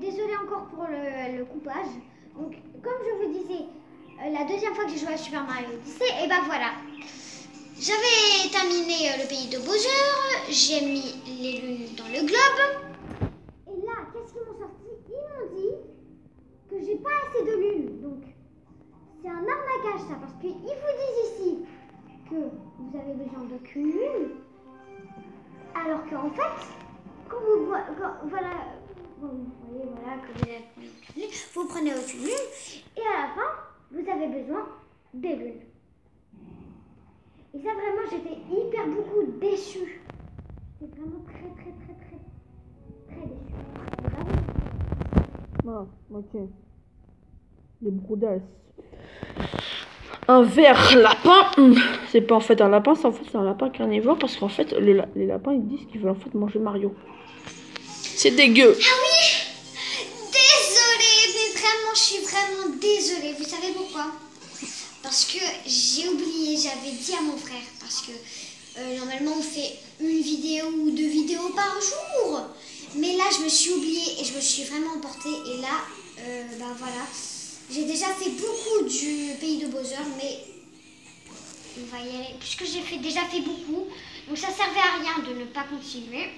désolée encore pour le coupage. Donc, comme je vous disais, la deuxième fois que j'ai joué à Super Mario Odyssey, et ben voilà. J'avais terminé le pays de Bowser, j'ai mis les lunes dans le globe. Et là, qu'est-ce qu'ils m'ont sorti? Ils m'ont dit que j'ai pas assez de lunes. Donc, c'est un arnaquage ça, parce qu'ils vous disent ici que vous avez besoin d'aucune lune. Alors qu'en fait, quand vous voilà, vous voyez voilà que vous avez aucune lune, vous prenez aucune lune et à la fin, vous avez besoin des lunes. Et ça vraiment, j'étais hyper beaucoup déçue. J'étais vraiment très déçue. Vraiment. Ah, ok. Les broudasses. Un ver lapin. C'est pas en fait un lapin, c'est un lapin carnivore parce qu'en fait, les lapins ils disent qu'ils veulent en fait manger Mario. C'est dégueu. Ah oui! Désolée, mais vraiment, je suis vraiment désolée. Vous savez pourquoi? Parce que j'ai oublié, j'avais dit à mon frère, parce que normalement on fait une vidéo ou 2 vidéos par jour. Mais là je me suis oubliée et je me suis vraiment emportée. Et là, bah voilà, j'ai déjà fait beaucoup du pays de Bowser, mais on va y aller, puisque j'ai déjà fait beaucoup. Donc ça servait à rien de ne pas continuer.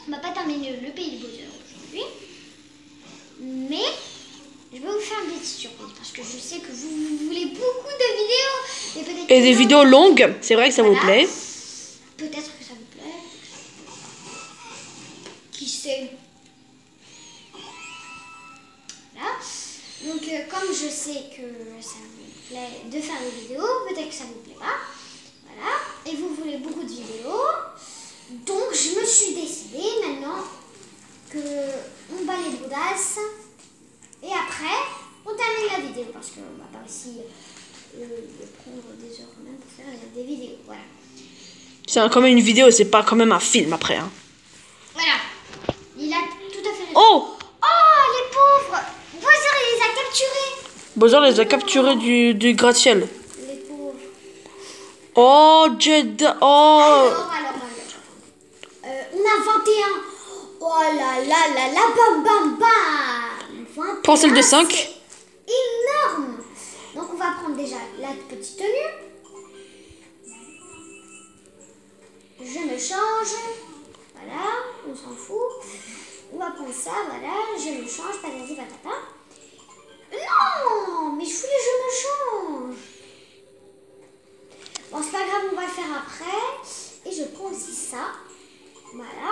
On va pas terminer le pays de Bowser aujourd'hui. Mais je vais vous faire une petite surprise parce que je sais que vous voulez beaucoup de vidéos. Et des vidéos longues, c'est vrai que ça vous plaît. Peut-être que ça vous plaît. Qui sait? Voilà. Donc comme je sais que ça vous plaît de faire des vidéos, peut-être que ça vous plaît pas. Voilà. Et vous voulez beaucoup de vidéos. Donc je me suis décidée maintenant que on bat les boudasses. Et après, on termine la vidéo parce qu'on va pas aussi prendre des heures quand même pour faire des vidéos. Voilà. C'est quand même une vidéo, c'est pas quand même un film après. Hein. Voilà. Il a tout à fait raison. Oh! Oh, les pauvres! Bowser, il les a capturés. Bowser les a capturés du gratte-ciel. Les pauvres. Oh, Jeddah! Oh! Alors. On a 21. Oh là là, bam bam bam. 21, Prends celle de 5. Énorme. Donc on va prendre déjà la petite tenue. Je me change. Voilà, on s'en fout. On va prendre ça, voilà. Je me change, patati patata. Non, mais je voulais je me change. Bon, c'est pas grave, on va le faire après. Et je prends aussi ça. Voilà.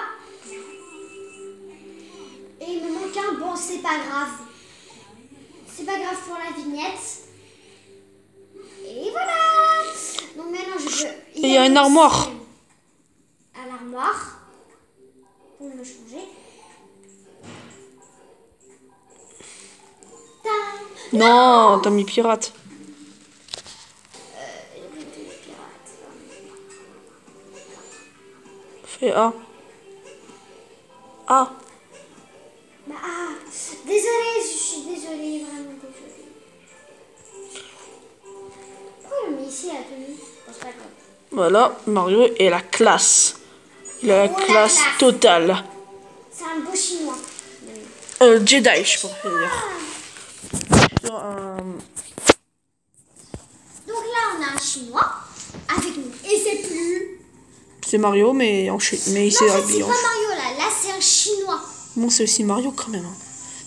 Et il me manque un. Bon, c'est pas grave. C'est pas grave pour la vignette. Et voilà. Donc maintenant, je peux... Il y a une armoire. À l'armoire. Pour me changer. Non, t'as mis pirate. Fais A. A. Bah, désolée, je suis désolée, vraiment désolée. Pourquoi on met ici la tenue? Bon, c'est pas grave. Voilà, Mario est la classe. Il a la classe totale. C'est un beau chinois. Jedi, je pourrais dire. Donc là, on a un chinois avec nous. Et c'est plus... C'est Mario, mais il s'est habillé c'est en pas Mario là. Là, c'est un chinois. Bon, c'est aussi Mario quand même. Hein.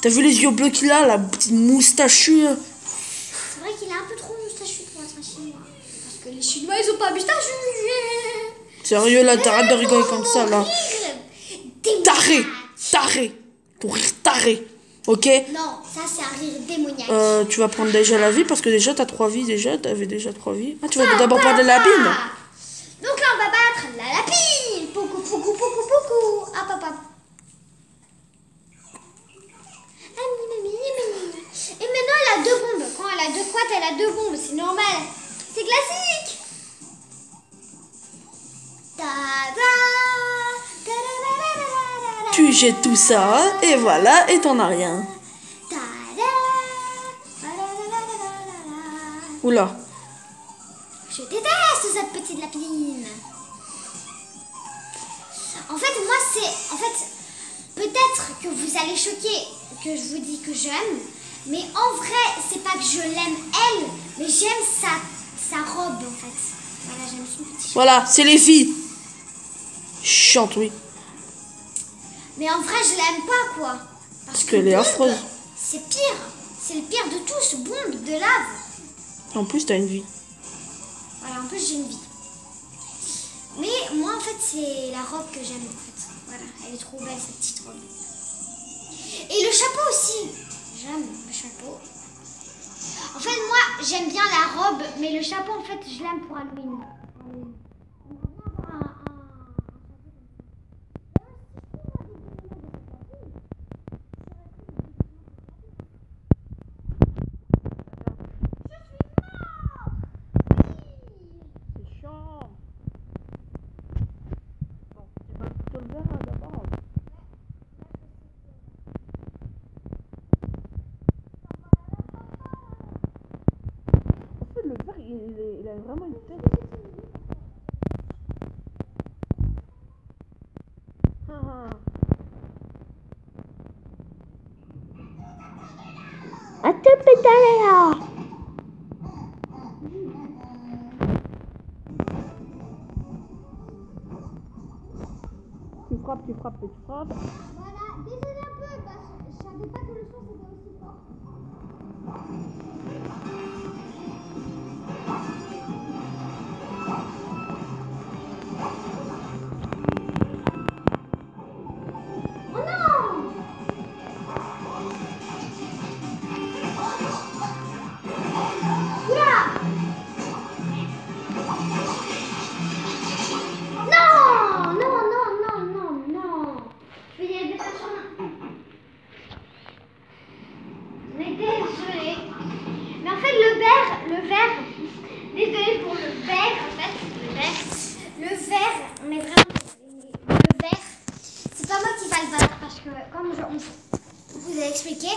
T'as vu les yeux bleus qu'il a, la petite moustachu? C'est vrai qu'il a un peu trop moustachu pour être un chinois. Parce que les chinois, ils ont pas moustachu. Sérieux, là, t'arrêtes de rigoler comme ça, là. Taré. Ton rire taré. Ok? Non, ça, c'est un rire démoniaque. Tu vas prendre déjà la vie, parce que déjà, t'as 3 vies, déjà. T'avais déjà 3 vies. Ah, tu vas d'abord prendre la lapine. Donc là, on va battre la lapine. Poucou. Hop, hop, hop. Et maintenant, elle a 2 bombes. Quand elle a 2 quads, elle a 2 bombes. C'est normal. C'est classique. Tu jettes tout ça, et voilà, et t'en as rien. Oula. Je déteste cette petite lapine. En fait, moi, c'est... En fait, peut-être que vous allez choquer que je vous dis que j'aime, mais en vrai, c'est pas que je l'aime elle, mais j'aime sa robe en fait. Voilà, j'aime son petit. Voilà, c'est les filles. Chante, oui. Mais en vrai, je l'aime pas quoi. Parce qu'elle est Bond, affreuse. c'est pire. C'est le pire de tous, Bond de lave. En plus, t'as une vie. Voilà, en plus j'ai une vie. Mais moi en fait, c'est la robe que j'aime en fait. Voilà, elle est trop belle cette petite robe. Et le chapeau aussi. J'aime le chapeau. En fait, moi, j'aime bien la robe, mais le chapeau, en fait, je l'aime pour Halloween. C'est chiant. Bon, tu vas plutôt le verre d'abord. En fait, le verre, il a vraiment une tête. À te pédaler là. Tu frappes, tu frappes, tu frappes. Voilà, désolé un peu, parce que je savais pas que le son c'était aussi fort. Oh non! Oula! Non! Non, non, non, non, non! Je vais y aller de façon. Mais désolé. Mais en fait, le verre, désolé pour le verre, en fait, le verre, mais vraiment, le verre, c'est pas moi qui va le battre parce que, comme on vous a expliqué,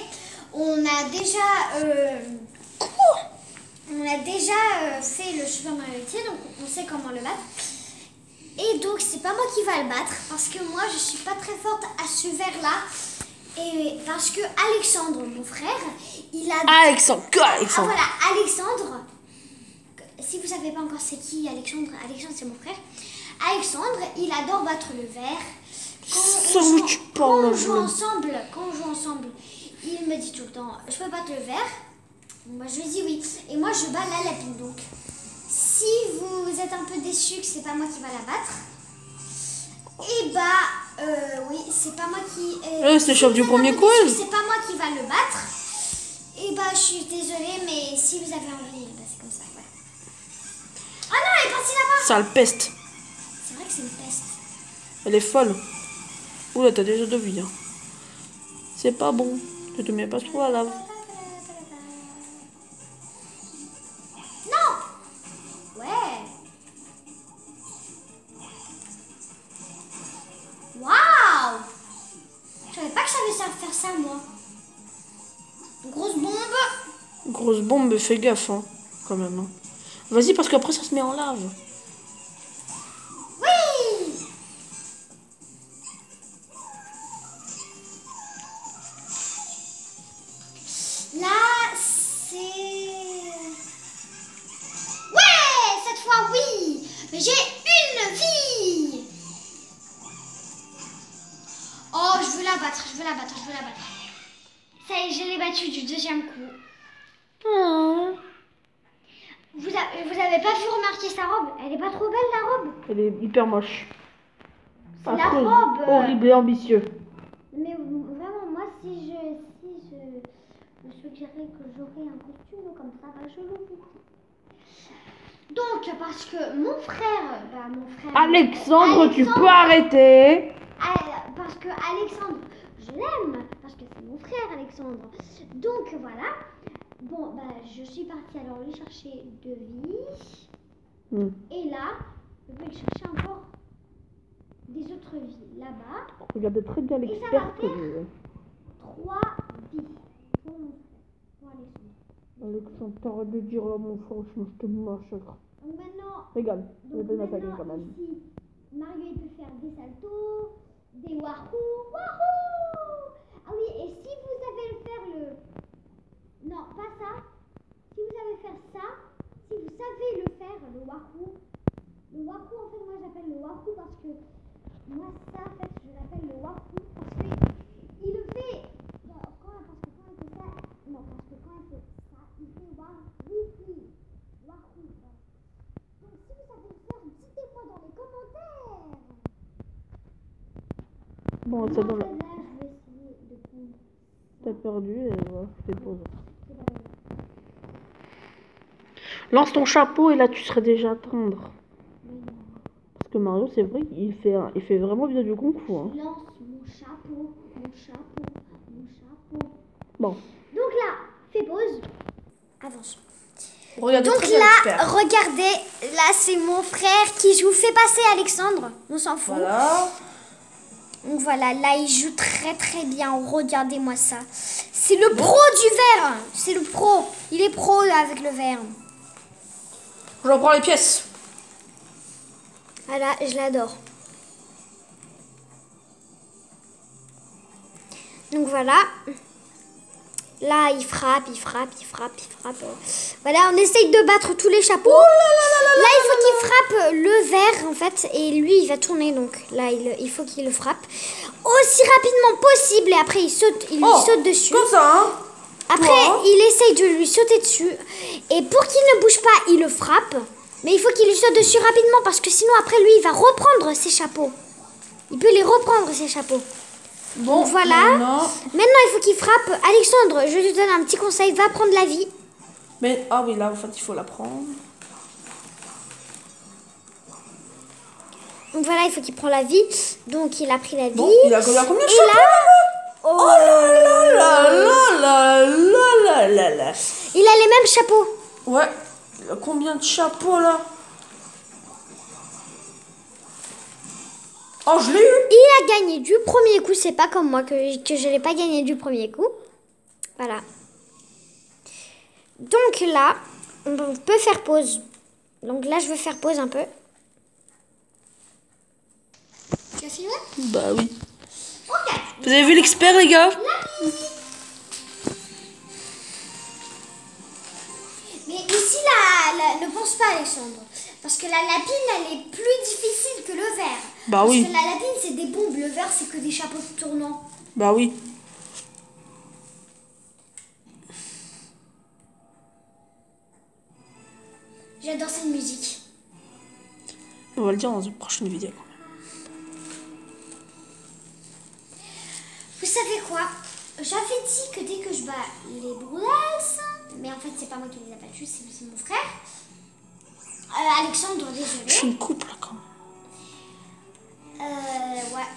on a déjà fait le Super Mario Odyssey, donc on sait comment le battre. Et donc, c'est pas moi qui va le battre parce que moi, je suis pas très forte à ce verre-là. Et parce que Alexandre, mon frère, il a... Alexandre, que Alexandre. Ah voilà, Alexandre. Si vous savez pas encore c'est qui Alexandre, Alexandre c'est mon frère. Alexandre, il adore battre le verre. Quand on joue ensemble, il me dit tout le temps, je peux battre le verre. Moi je lui dis oui. Et moi je bats la lapine. Donc si vous êtes un peu déçus que c'est pas moi qui va la battre, et bah oui, c'est pas moi qui. C'est chef du premier coup. C'est pas moi qui va le battre. Et bah je suis désolée, mais si vous avez envie, bah, c'est comme ça. Voilà. Ah non, elle est partie là-bas. Sale peste. C'est vrai que c'est une peste. Elle est folle. Oula, t'as déjà 2 vies. Hein. C'est pas bon. Tu te mets pas trop à la lave. Non. Ouais. Waouh. Je savais pas que je savais faire ça moi. Grosse bombe. Grosse bombe, fais gaffe, hein, quand même. Hein. Vas-y, parce qu'après, ça se met en lave. Oui. Là, c'est... Ouais, cette fois, oui. Mais j'ai une vie. Oh, je veux la battre. Ça y est, je l'ai battue du deuxième coup. Oh. Vous avez pas vu remarquer sa robe? Elle est pas trop belle la robe? Elle est hyper moche. C'est la robe. Horrible et ambitieux. Mais vraiment, moi, si je suggérais que j'aurais un costume comme ça, bah, je l'aurais. Donc, parce que mon frère... Alexandre, tu peux arrêter. Parce que Alexandre, je l'aime, parce que c'est mon frère Alexandre. Donc, voilà. Bon, bah, je suis partie alors lui chercher 2 vies. Et là, je vais chercher encore des autres vies là-bas. Regardez très bien l'expert que je... 3 vies pour Alexandre. Alexandre, t'arrêtes de dire là, mon franchement, je te massacre. Donc maintenant, Regarde, je vais te massacrer quand même. Ici, Mario il peut faire des saltos, des wahoo, wahoo. Bon, ça donne... Là, je vais essayer de prendre. T'as perdu et voilà, je fais pause. Lance ton chapeau et là tu serais déjà tendre. Parce que Mario, c'est vrai qu'il fait vraiment bien du kung fu. Hein. Lance mon chapeau, mon chapeau, mon chapeau. Bon. Donc là, fais pause. Avance. Regardez, Donc là, regardez, là c'est mon frère qui joue. Fais passer Alexandre, on s'en fout. Voilà. Donc voilà, là il joue très très bien. Regardez-moi ça. C'est le pro du verre. C'est le pro. Il est pro avec le verre. Je reprends les pièces. Voilà, je l'adore. Donc voilà. Là, il frappe, il frappe, il frappe, il frappe. Voilà, on essaye de battre tous les chapeaux. Là, il faut qu'il frappe le verre, en fait. Et lui, il va tourner. Donc là, il faut qu'il le frappe aussi rapidement possible. Et après, il lui saute dessus. Comme ça, hein. Après, il essaye de lui sauter dessus. Et pour qu'il ne bouge pas, il le frappe. Mais il faut qu'il lui saute dessus rapidement. Parce que sinon, après, lui, il va reprendre ses chapeaux. Il peut les reprendre, ses chapeaux. Bon, donc voilà. Maintenant, il faut qu'il frappe. Alexandre, je te donne un petit conseil. Va prendre la vie. Mais, ah oui, là, en fait, il faut la prendre. Donc voilà, il faut qu'il prenne la vie. Donc, il a pris la vie. Bon, il a combien de Et chapeaux là... Oh là là là là là là là là. Il a les mêmes chapeaux. Ouais. Il a combien de chapeaux, là? Oh, je l'ai eu. Il a gagné du premier coup. C'est pas comme moi que je n'ai pas gagné du premier coup. Voilà. Donc là, on peut faire pause. Donc là, je veux faire pause un peu. Tu as filmé? Bah oui. Ok. Vous avez vu l'expert, les gars? Mais ici, ne pense pas, Alexandre. Parce que la lapine, elle est plus difficile que le verre. Bah oui. Parce que la lapine, c'est des bombes. Le verre, c'est que des chapeaux tournants. Bah oui. J'adore cette musique. On va le dire dans une prochaine vidéo. Vous savez quoi? J'avais dit que dès que je bats les Broodals, mais en fait, c'est pas moi qui les ai battus, c'est mon frère. Alexandre, désolé. Je suis une couple, là, quand même. Ouais.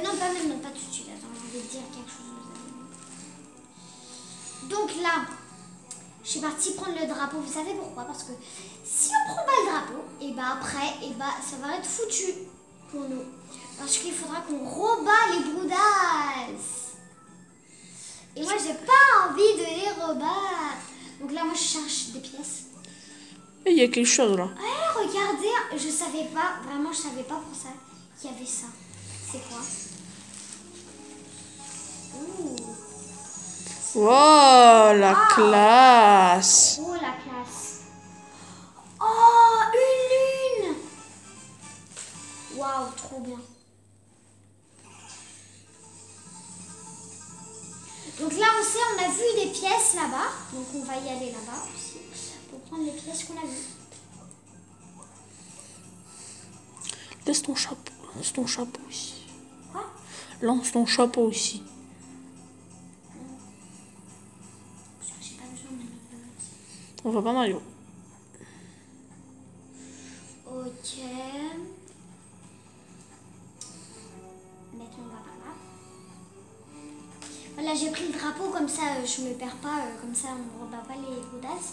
Non, pas maintenant, pas tout de suite. Attends, je vais te dire quelque chose. Donc là, je suis partie prendre le drapeau. Vous savez pourquoi? Parce que si on prend pas le drapeau, et bah après, ça va être foutu pour nous. Parce qu'il faudra qu'on rebat les Broodals. Et moi, j'ai pas envie de les rebattre. Donc là, moi, je cherche des pièces. Et il y a quelque chose, là. Ouais, regardez, je savais pas, vraiment, je savais pas pour ça qu'il y avait ça. C'est quoi? Ouh. Oh, la classe. Oh, la classe. Oh, une lune. Waouh, trop bien. Donc là, on a vu des pièces là-bas. Donc on va y aller là-bas aussi pour prendre les pièces qu'on a vues. Laisse ton chapeau. Lance ton chapeau ici. Quoi? Lance ton chapeau ici. Parce que j'ai pas besoin de mettre de notes. On va pas Mario. Ok. Maintenant, on va par là. Voilà, j'ai pris le drapeau, comme ça je me perds pas, comme ça on ne rebat pas les Broodals.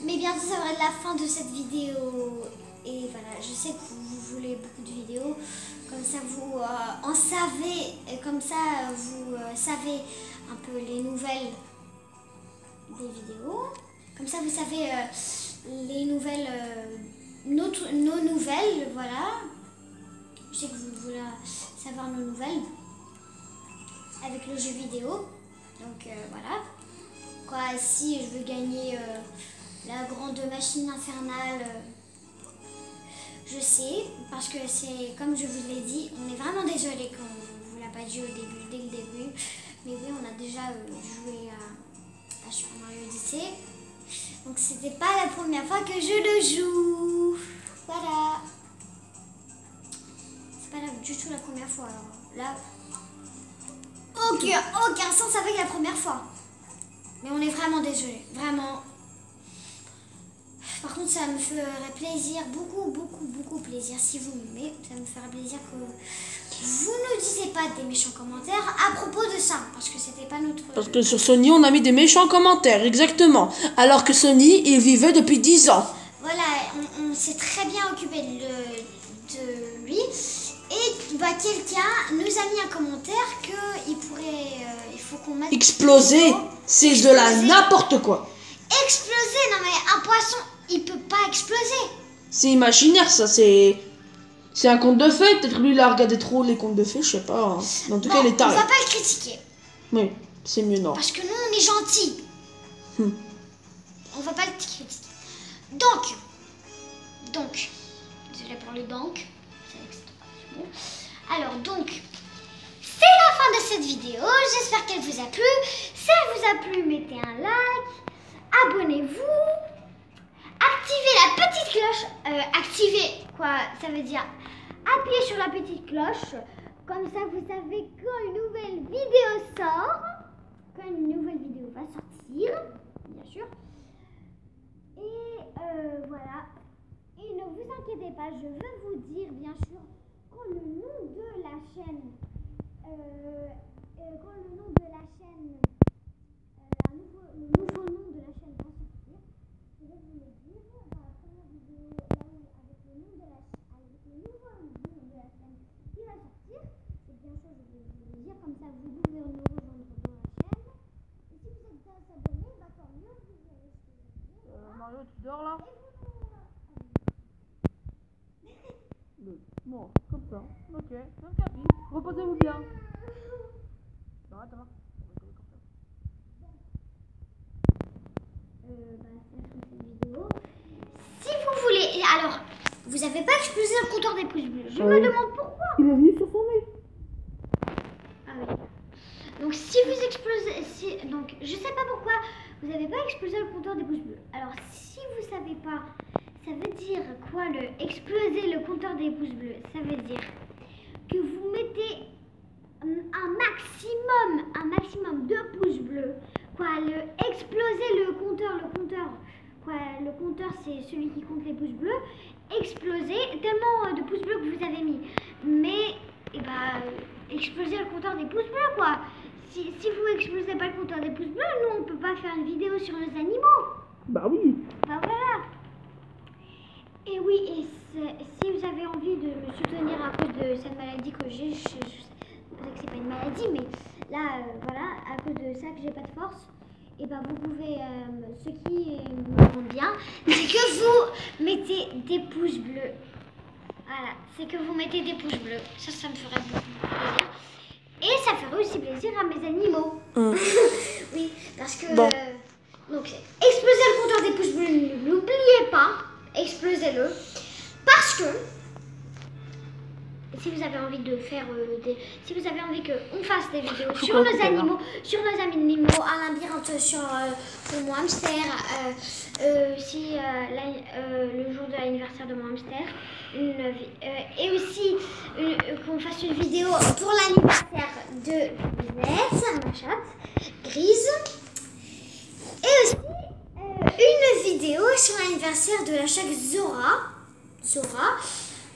Mais bientôt ça va être la fin de cette vidéo. Et voilà, je sais que vous voulez beaucoup de vidéos. Comme ça vous en savez, comme ça vous savez un peu les nouvelles des vidéos. Comme ça vous savez les nouvelles, nos nouvelles, voilà. Je sais que vous voulez savoir nos nouvelles avec le jeu vidéo. Donc voilà. Quoi, si je veux gagner la grande machine infernale, je sais, parce que c'est comme je vous l'ai dit, on est vraiment désolé qu'on ne vous l'a pas dit au début, dès le début. Mais oui, on a déjà joué à Super Mario Odyssey. Donc c'était pas la première fois que je le joue. Voilà. C'est pas du tout la première fois. Alors là, aucun sens avec la première fois. Mais on est vraiment désolé, vraiment. Par contre, ça me ferait plaisir, beaucoup plaisir si vous m'aimez. Ça me ferait plaisir que vous ne disiez pas des méchants commentaires à propos de ça, parce que c'était pas notre... Parce que sur Sony, on a mis des méchants commentaires, exactement. Alors que Sony, il vivait depuis 10 ans. Voilà, on s'est très bien occupé de lui. Et bah, quelqu'un nous a mis un commentaire qu'il pourrait... il faut qu'on mette... Exploser, c'est de la n'importe quoi. Exploser, non mais un poisson, il peut pas exploser. C'est imaginaire, ça, c'est un conte de fées. Peut-être lui, il a regardé trop les contes de fées, je sais pas. Hein. Mais en tout cas, il est taré. On va pas le critiquer. Oui, c'est mieux, non. Parce que nous, on est gentils. On va pas le critiquer. Donc, désolé pour le donc. Alors, donc, c'est la fin de cette vidéo. J'espère qu'elle vous a plu. Si elle vous a plu, mettez un like. Abonnez-vous. Activez la petite cloche. Activez, quoi, ça veut dire appuyez sur la petite cloche. Comme ça, vous savez quand une nouvelle vidéo sort. Quand une nouvelle vidéo va sortir, bien sûr. Et voilà. Et ne vous inquiétez pas, je veux vous dire, bien sûr, quand le nom de la chaîne, le nouveau nom de la chaîne va sortir, je vais vous le dire dans la première vidéo, avec le nouveau nom de la chaîne qui va sortir. Et bien sûr, je vais vous le dire, comme ça vous pouvez nous rejoindre dans la chaîne. Et si vous êtes déjà abonné, bah tant mieux, vous verrez ce que je veux dire. Mario, tu dors là? Bon, comme ça. Ok, même capi. Reposez-vous bien. Non, attends. Si vous voulez, alors, vous n'avez pas explosé le compteur des pouces bleus. Je me demande pourquoi. Il est venu sur son nez. Ah oui. Donc si vous explosez, donc je sais pas pourquoi vous n'avez pas explosé le compteur des pouces bleus. Alors si vous savez pas, ça veut dire quoi exploser le compteur des pouces bleus? Ça veut dire que vous mettez un maximum de pouces bleus. Exploser le compteur. Le compteur, c'est celui qui compte les pouces bleus. Exploser tellement de pouces bleus que vous avez mis. Mais, exploser le compteur des pouces bleus, quoi. Si vous explosez pas le compteur des pouces bleus, nous, on peut pas faire une vidéo sur les animaux. Bah oui. Bah voilà. Et oui, et si vous avez envie de me soutenir à cause de cette maladie que j'ai, je sais que c'est pas une maladie, mais là, voilà, à cause de ça que j'ai pas de force, et ben vous pouvez, ce qui me rend bien, c'est que vous mettez des pouces bleus. Voilà, c'est que vous mettez des pouces bleus. Ça me ferait beaucoup plaisir. Et ça ferait aussi plaisir à mes animaux. Oui, parce que... Bon. Donc, explosez le compteur des pouces bleus, ne l'oubliez pas. Explosez-le. Parce que... Si vous avez envie de faire si vous avez envie qu'on fasse des vidéos sur nos animaux, un labyrinthe pour mon hamster, aussi le jour de l'anniversaire de mon hamster, et aussi qu'on fasse une vidéo pour l'anniversaire de Ness, ma chatte grise, et aussi une vidéo sur l'anniversaire de la chatte Zora.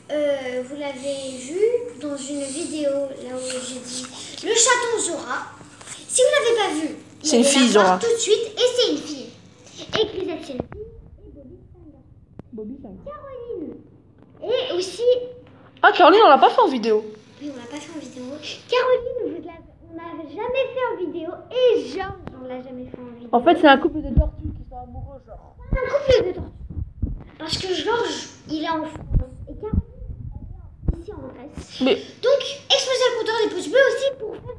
Vous l'avez vu dans une vidéo là où j'ai dit le chaton Zora. Si vous l'avez pas vu, c'est une fille Zora. Tout de suite, et c'est une fille. Et Grisette c'est une fille et Bobby c'est un gars. Caroline. Et aussi. Ah Caroline on l'a pas fait en vidéo. Oui on l'a pas fait en vidéo. Caroline on n'a jamais fait en vidéo et Georges on l'a jamais fait en vidéo. En fait c'est un couple de tortues qui sont amoureux genre. Un couple de tortues. Parce que Georges il est en France et Caroline ici en Grèce. Mais... Donc, explosez le compteur des pouces bleus aussi pour faire